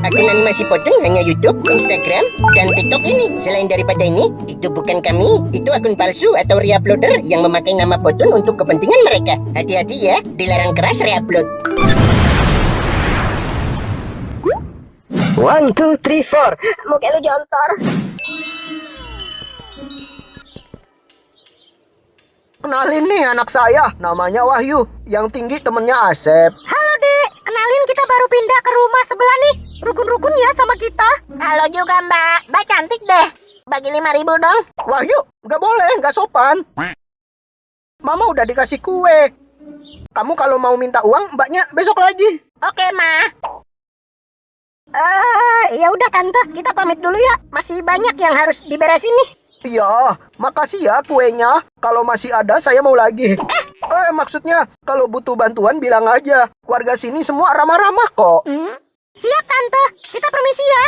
Akun animasi Potong hanya YouTube, Instagram, dan TikTok ini. Selain daripada ini, itu bukan kami. Itu akun palsu atau reuploader yang memakai nama Potong untuk kepentingan mereka. Hati-hati ya, dilarang keras reupload. 1, 2, 3, 4. Muka lu jontor. Kenalin nih anak saya, namanya Wahyu. Yang tinggi temennya Asep. Halo Dek, kenalin kita baru pindah ke rumah sebelah nih. Rukun-rukun ya sama kita. Halo juga Mbak, Mbak cantik deh. Bagi 5.000 dong. Wahyu, nggak boleh, nggak sopan. Mama udah dikasih kue. Kamu kalau mau minta uang, mbaknya besok lagi. Oke Ma. Ya udah Tante, kita pamit dulu ya. Masih banyak yang harus diberesin nih. Iya, makasih ya kuenya. Kalau masih ada, saya mau lagi. Maksudnya, kalau butuh bantuan bilang aja. Warga sini semua ramah-ramah kok. Siap Tante, kita permisi ya.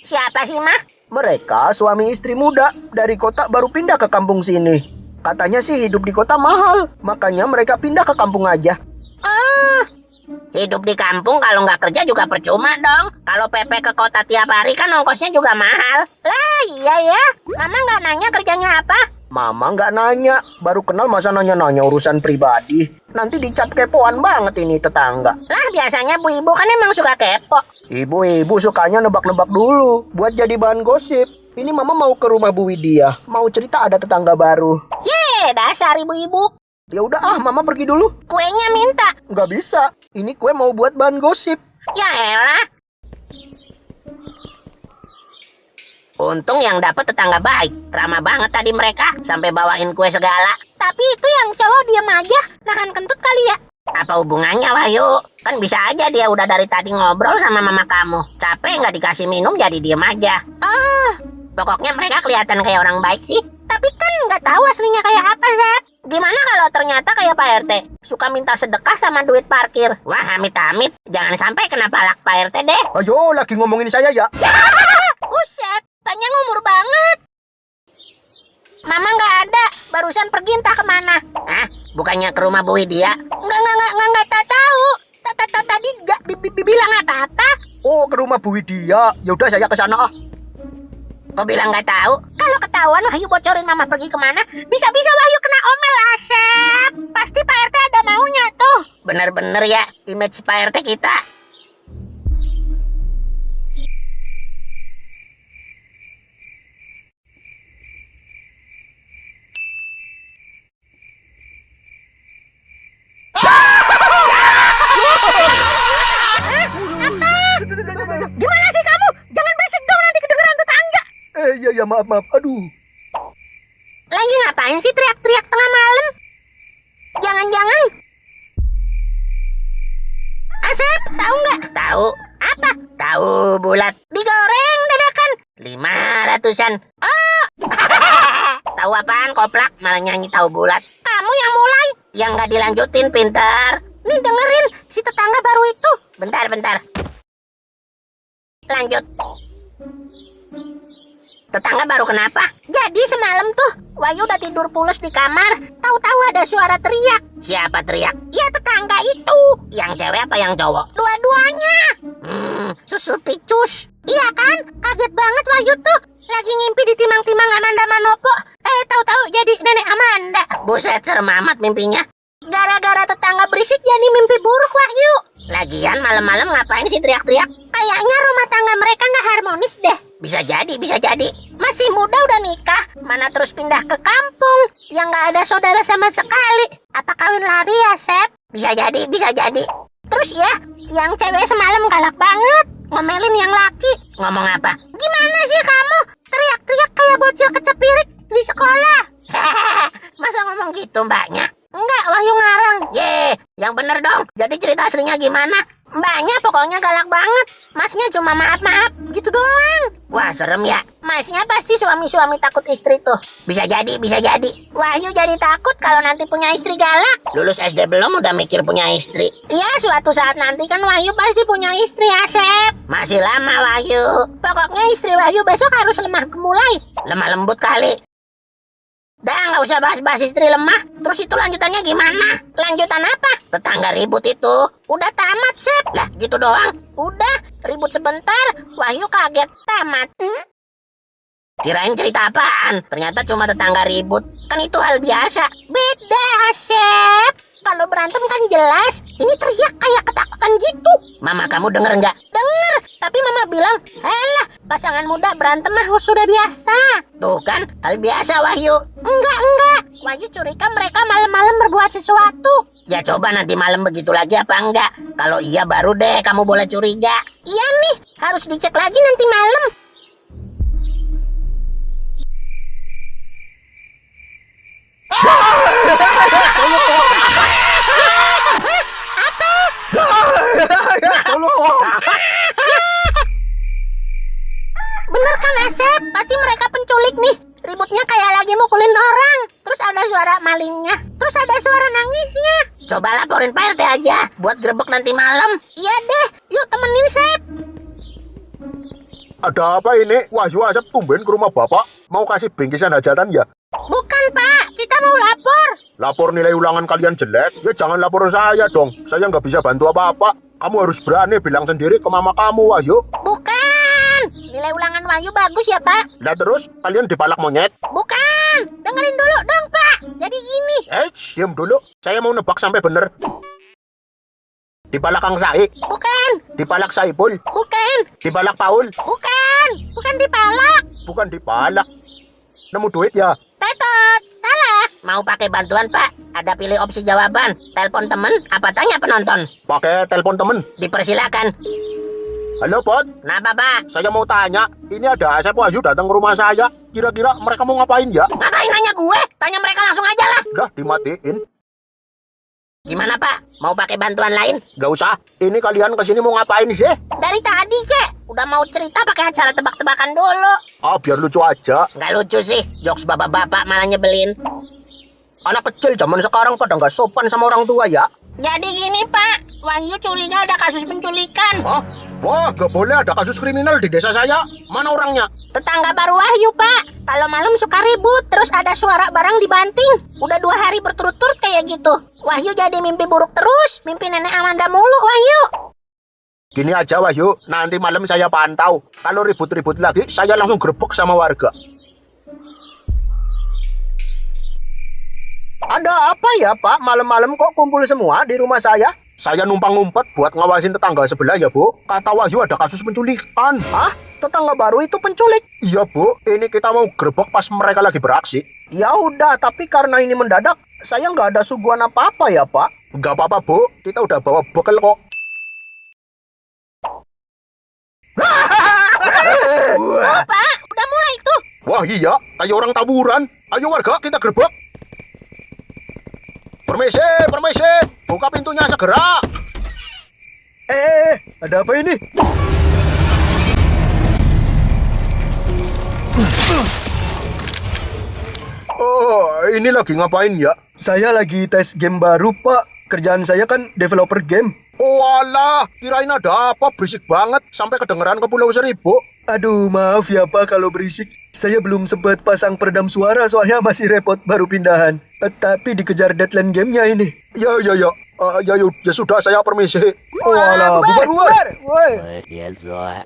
Siapa sih Ma? Mereka suami istri muda dari kota baru pindah ke kampung sini. Katanya sih hidup di kota mahal, makanya mereka pindah ke kampung aja. Hidup di kampung kalau nggak kerja juga percuma dong. Kalau PP ke kota tiap hari kan ongkosnya juga mahal. Lah iya ya, Mama nggak nanya kerjanya apa? Mama nggak nanya, baru kenal masa nanya-nanya urusan pribadi. Nanti dicap kepoan banget ini tetangga. Lah biasanya bu ibu kan emang suka kepo. Ibu-ibu sukanya nebak-nebak dulu, buat jadi bahan gosip. Ini Mama mau ke rumah Bu Widya, mau cerita ada tetangga baru. Dasar ibu-ibu. Ya udah Mama pergi dulu. Kuenya minta. Nggak bisa, ini kue mau buat bahan gosip. Ya elah. Untung yang dapat tetangga baik. Ramah banget tadi mereka, sampai bawain kue segala. Tapi itu yang cowok diam aja, nahan kentut kali ya. Apa hubungannya Wahyu? Kan bisa aja dia udah dari tadi ngobrol sama mama kamu. Capek nggak dikasih minum jadi diem aja. Pokoknya mereka kelihatan kayak orang baik sih. Tapi kan nggak tahu aslinya kayak apa, Zep. Gimana kalau ternyata kayak Pak RT? Suka minta sedekah sama duit parkir. Wah, amit-amit. Jangan sampai kena palak Pak RT deh. Ayo, lagi ngomongin saya ya. Buset, tanya ngumur banget. Mama nggak ada. Barusan pergi entah kemana. Bukannya ke rumah Bu Widya? Nggak tahu. Tadi nggak bilang apa-apa. Oh, ke rumah Bu Widya. Ya udah saya ke sana. Kok bilang nggak tahu? Kalau ketahuan Wahyu bocorin Mama pergi kemana, bisa-bisa Wahyu kena omel Asep. Pasti Pak RT ada maunya tuh. Bener-bener ya, image Pak RT kita. Gimana sih kamu? Jangan berisik dong, nanti kedengeran tetangga. Ya maaf. Aduh. Lagi ngapain sih teriak-teriak tengah malam? Jangan-jangan Asep, tahu nggak? Tahu. Apa? Tahu bulat. Digoreng dadakan. 500-an. Oh. Tahu apaan koplak? Malah nyanyi tahu bulat. Kamu yang mulai. Yang nggak dilanjutin, pintar. Nih dengerin, si tetangga baru itu. Bentar. Lanjut. Tetangga baru kenapa? Jadi semalam tuh Wahyu udah tidur pules di kamar. Tahu-tahu ada suara teriak. Siapa teriak? Ya tetangga itu. Yang cewek apa yang cowok? Dua-duanya. Susu picus. Iya kan? Kaget banget Wahyu tuh. Lagi ngimpi ditimang-timang Amanda Manopo. Tahu-tahu jadi nenek Amanda. Buset, serem amat mimpinya. Gara-gara tetangga berisik jadi mimpi buruk Wahyu. Lagian malam-malam ngapain sih teriak-teriak? Kayaknya rumah tangga mereka nggak harmonis deh. Bisa jadi. Masih muda udah nikah, mana terus pindah ke kampung yang nggak ada saudara sama sekali. Apa kawin lari ya, Sep? Bisa jadi. Terus ya, yang cewek semalam galak banget, ngomelin yang laki. Ngomong apa? Gimana sih kamu? Teriak-teriak kayak bocil kecepirik di sekolah. Masa ngomong gitu mbaknya? Enggak, Wahyu ngarang. Yang bener dong. Jadi cerita aslinya gimana? Mbaknya pokoknya galak banget. Masnya cuma maaf-maaf, gitu doang. Wah, serem ya. Masnya pasti suami-suami takut istri tuh. Bisa jadi. Wahyu jadi takut kalau nanti punya istri galak. Lulus SD belum udah mikir punya istri. Iya, suatu saat nanti kan Wahyu pasti punya istri, Asep. Masih lama, Wahyu. Pokoknya istri Wahyu besok harus lemah gemulai. Lemah lembut kali. Dah, nggak usah bahas-bahas istri lemah. Terus itu lanjutannya gimana? Lanjutan apa? Tetangga ribut itu. Udah tamat. Sep. Lah, gitu doang. Udah, ribut sebentar. Wahyu kaget tamat. Kirain cerita apaan? Ternyata cuma tetangga ribut. Kan itu hal biasa. Beda, Sep. Kalau berantem kan jelas. Ini teriak kayak ketakutan gitu. Mama kamu denger nggak? Denger. Tapi mama bilang, "Helah, pasangan muda berantem mah sudah biasa." Tuh kan, hal biasa Wahyu. Enggak. Wahyu curiga mereka malam-malam berbuat sesuatu. Ya coba nanti malam begitu lagi apa enggak? Kalau iya baru deh kamu boleh curiga. Iya nih, harus dicek lagi nanti malam. Tolong. Bener kan Asep? Pasti mereka penculik nih. Ributnya kayak lagi mukulin orang. Terus ada suara malingnya. Terus ada suara nangisnya. Coba laporin Pak RT aja. Buat grebek nanti malam. Iya deh. Yuk temenin Sep. Ada apa ini? Wahyu Asep tumben ke rumah bapak. Mau kasih bingkisan hajatan ya? Bukan Pak. Kita mau lapor. Lapor nilai ulangan kalian jelek? Ya jangan lapor saya dong. Saya nggak bisa bantu apa-apa. Kamu harus berani bilang sendiri ke mama kamu, Wahyu. Bukan. Nilai ulangan Wahyu bagus ya Pak. Nah terus, kalian dipalak monyet? Bukan. Dengerin dulu dong Pak. Jadi gini. Diam dulu. Saya mau nebak sampai bener. Dipalak Kang Sai, Bukan. dipalak Saipul, Bukan. dipalak Paul, Bukan. Bukan dipalak. bukan dipalak. Nemu duit ya? Tetot, salah. Mau pakai bantuan Pak? Ada pilih opsi jawaban. Telepon temen apa tanya penonton? Pakai telepon temen. Dipersilakan. Halo, Pot. Kenapa Pak? Saya mau tanya. Ini ada Asep Wahyu datang ke rumah saya. Kira-kira mereka mau ngapain ya? Ngapain nanya gue? Tanya mereka langsung aja lah. Udah dimatiin. Gimana Pak? Mau pakai bantuan lain? Gak usah. Ini kalian kesini mau ngapain sih? Dari tadi kek. Udah mau cerita pakai acara tebak-tebakan dulu. Ah, biar lucu aja. Nggak lucu sih. Jokes bapak-bapak malah nyebelin. Anak kecil zaman sekarang pada nggak sopan sama orang tua ya. Jadi gini Pak. Wahyu curiga ada kasus penculikan. Hah? Wah, gak boleh ada kasus kriminal di desa saya. Mana orangnya? Tetangga baru Wahyu Pak. Kalau malam suka ribut. Terus ada suara barang dibanting. Udah 2 hari berturut-turut kayak gitu. Wahyu jadi mimpi buruk terus. Mimpi nenek Amanda mulu Wahyu. Gini aja, Wahyu. Nanti malam saya pantau. Kalau ribut-ribut lagi, saya langsung grebek sama warga. Ada apa ya Pak? Malam-malam kok kumpul semua di rumah saya? Saya numpang ngumpet buat ngawasin tetangga sebelah ya, Bu. Kata Wahyu ada kasus penculikan. Hah? Tetangga baru itu penculik? Iya, Bu. Ini kita mau grebek pas mereka lagi beraksi. Ya udah, tapi karena ini mendadak, saya nggak ada suguhan apa-apa ya Pak. Gak apa-apa, Bu. Kita udah bawa bekal kok. Oh Pak, udah mulai tuh. Wah iya, kayak orang taburan. Ayo warga, kita grebek. Permisi, permisi. Buka pintunya segera. Ada apa ini? Oh, ini lagi ngapain ya? Saya lagi tes game baru Pak. Kerjaan saya kan developer game. Oh alah, kirain ada apa berisik banget sampai kedengeran ke Pulau Seribu. Aduh, maaf ya Pak kalau berisik. Saya belum sempat pasang peredam suara soalnya masih repot baru pindahan. Tapi dikejar deadline gamenya ini. Ya, ya, ya. Ya sudah, saya permisi. Oh alah, bubar. Woi. Yes, I